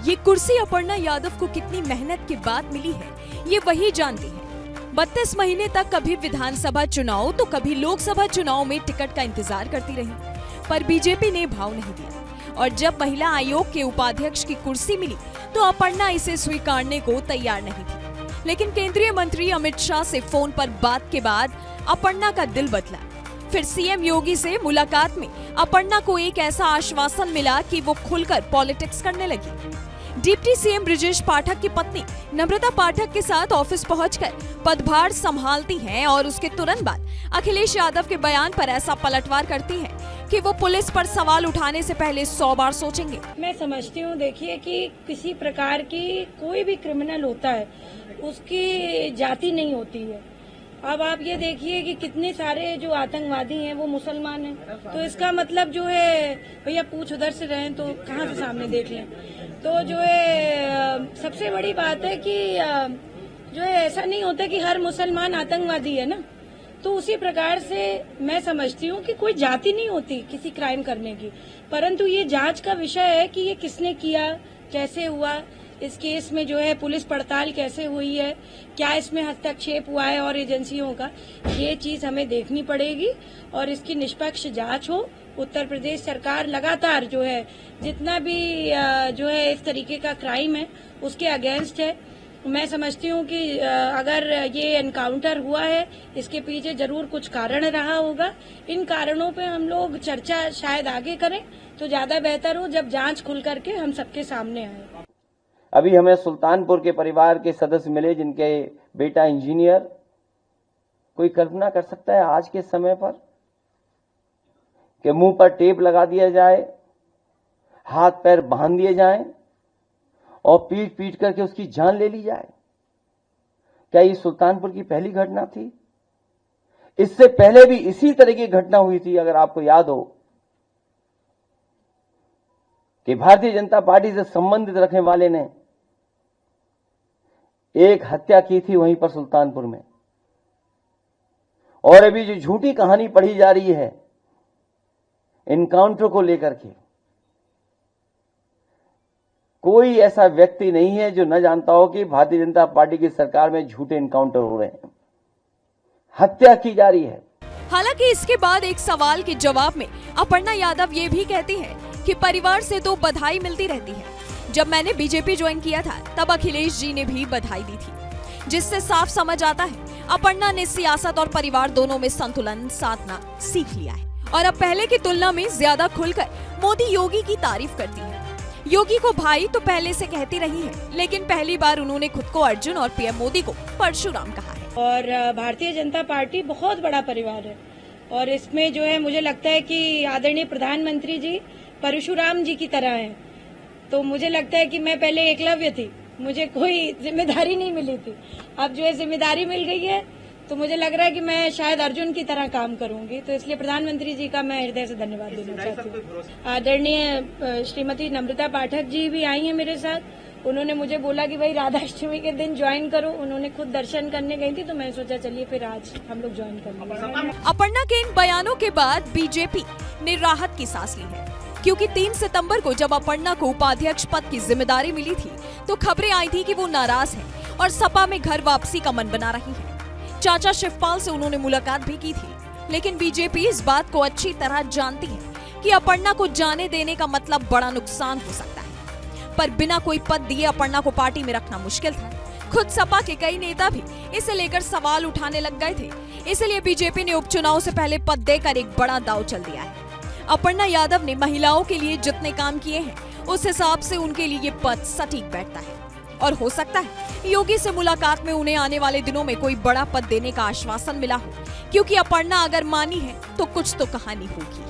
ये कुर्सी अपर्णा यादव को कितनी मेहनत के बाद मिली है, ये वही जानती है। 32 महीने तक कभी विधानसभा चुनाव तो कभी लोकसभा चुनाव में टिकट का इंतजार करती रही, पर बीजेपी ने भाव नहीं दिया और जब महिला आयोग के उपाध्यक्ष की कुर्सी मिली तो अपर्णा इसे स्वीकारने को तैयार नहीं थी। लेकिन केंद्रीय मंत्री अमित शाह से फोन पर बात के बाद अपर्णा का दिल बदला। फिर सीएम योगी से मुलाकात में अपर्णा को एक ऐसा आश्वासन मिला कि वो खुलकर पॉलिटिक्स करने लगी। डिप्टी सीएम ब्रिजेश पाठक की पत्नी नम्रता पाठक के साथ ऑफिस पहुंचकर पदभार संभालती हैं और उसके तुरंत बाद अखिलेश यादव के बयान पर ऐसा पलटवार करती हैं कि वो पुलिस पर सवाल उठाने से पहले 100 बार सोचेंगे। मैं समझती हूँ, देखिए कि किसी प्रकार की कोई भी क्रिमिनल होता है उसकी जाति नहीं होती है। अब आप ये देखिए कि कितने सारे जो आतंकवादी हैं वो मुसलमान हैं, तो इसका मतलब जो है भैया पूछ उधर से रहें तो कहाँ से सामने देख लें। तो जो है सबसे बड़ी बात है कि जो है ऐसा नहीं होता कि हर मुसलमान आतंकवादी है ना, तो उसी प्रकार से मैं समझती हूँ कि कोई जाति नहीं होती किसी क्राइम करने की, परंतु ये जांच का विषय है कि ये किसने किया, कैसे हुआ, इस केस में जो है पुलिस पड़ताल कैसे हुई है, क्या इसमें हस्तक्षेप हुआ है और एजेंसियों का, ये चीज हमें देखनी पड़ेगी और इसकी निष्पक्ष जांच हो। उत्तर प्रदेश सरकार लगातार जो है जितना भी जो है इस तरीके का क्राइम है उसके अगेंस्ट है। मैं समझती हूँ कि अगर ये एनकाउंटर हुआ है इसके पीछे जरूर कुछ कारण रहा होगा। इन कारणों पे हम लोग चर्चा शायद आगे करें तो ज्यादा बेहतर हो, जब जांच खुल करके हम सबके सामने आए। अभी हमें सुल्तानपुर के परिवार के सदस्य मिले जिनके बेटा इंजीनियर। कोई कल्पना कर सकता है आज के समय पर कि मुंह पर टेप लगा दिया जाए, हाथ पैर बांध दिए जाएं और पीट पीट करके उसकी जान ले ली जाए? क्या ये सुल्तानपुर की पहली घटना थी? इससे पहले भी इसी तरह की घटना हुई थी। अगर आपको याद हो कि भारतीय जनता पार्टी से संबंधित रखने वाले ने एक हत्या की थी वहीं पर सुल्तानपुर में। और अभी जो झूठी कहानी पढ़ी जा रही है एनकाउंटर को लेकर के, कोई ऐसा व्यक्ति नहीं है जो न जानता हो कि भारतीय जनता पार्टी की सरकार में झूठे एनकाउंटर हो रहे हैं, हत्या की जा रही है। हालांकि इसके बाद एक सवाल के जवाब में अपर्णा यादव ये भी कहती है कि परिवार से तो बधाई मिलती रहती है। जब मैंने बीजेपी ज्वाइन किया था तब अखिलेश जी ने भी बधाई दी थी, जिससे साफ समझ आता है अपर्णा ने सियासत और परिवार दोनों में संतुलन साधना सीख लिया है और अब पहले की तुलना में ज्यादा खुलकर मोदी योगी की तारीफ करती है। योगी को भाई तो पहले से कहती रही है, लेकिन पहली बार उन्होंने खुद को अर्जुन और पीएम मोदी को परशुराम कहा है। और भारतीय जनता पार्टी बहुत बड़ा परिवार है और इसमें जो है मुझे लगता है कि आदरणीय प्रधानमंत्री जी परशुराम जी की तरह हैं। तो मुझे लगता है कि मैं पहले एकलव्य थी, मुझे कोई जिम्मेदारी नहीं मिली थी, अब जो है जिम्मेदारी मिल गई है तो मुझे लग रहा है कि मैं शायद अर्जुन की तरह काम करूंगी। तो इसलिए प्रधानमंत्री जी का मैं हृदय से धन्यवाद देना चाहती हूँ। आदरणीय श्रीमती नम्रता पाठक जी भी आई हैं मेरे साथ। उन्होंने मुझे बोला कि भाई राधाष्टमी के दिन ज्वाइन करो, उन्होंने खुद दर्शन करने गई थी तो मैं सोचा चलिए फिर आज हम लोग ज्वाइन कर लेंगे। अपर्णा के इन बयानों के बाद बीजेपी ने राहत की सांस ली है, क्योंकि 3 सितंबर को जब अपर्णा को उपाध्यक्ष पद की जिम्मेदारी मिली थी तो खबरें आई थी कि वो नाराज है और सपा में घर वापसी का मन बना रही है। चाचा शिवपाल से उन्होंने मुलाकात भी की थी, लेकिन बीजेपी इस बात को अच्छी तरह जानती है कि अपर्णा को जाने देने का मतलब बड़ा नुकसान हो सकता है। पर बिना कोई पद दिए अपर्णा को पार्टी में रखना मुश्किल था। खुद सपा के कई नेता भी इसे लेकर सवाल उठाने लग गए थे, इसलिए बीजेपी ने उपचुनाव से पहले पद देकर एक बड़ा दांव चल दिया है। अपर्णा यादव ने महिलाओं के लिए जितने काम किए हैं उस हिसाब से उनके लिए ये पद सटीक बैठता है और हो सकता है योगी से मुलाकात में उन्हें आने वाले दिनों में कोई बड़ा पद देने का आश्वासन मिला हो, क्योंकि अपर्णा अगर मानी है तो कुछ तो कहानी होगी।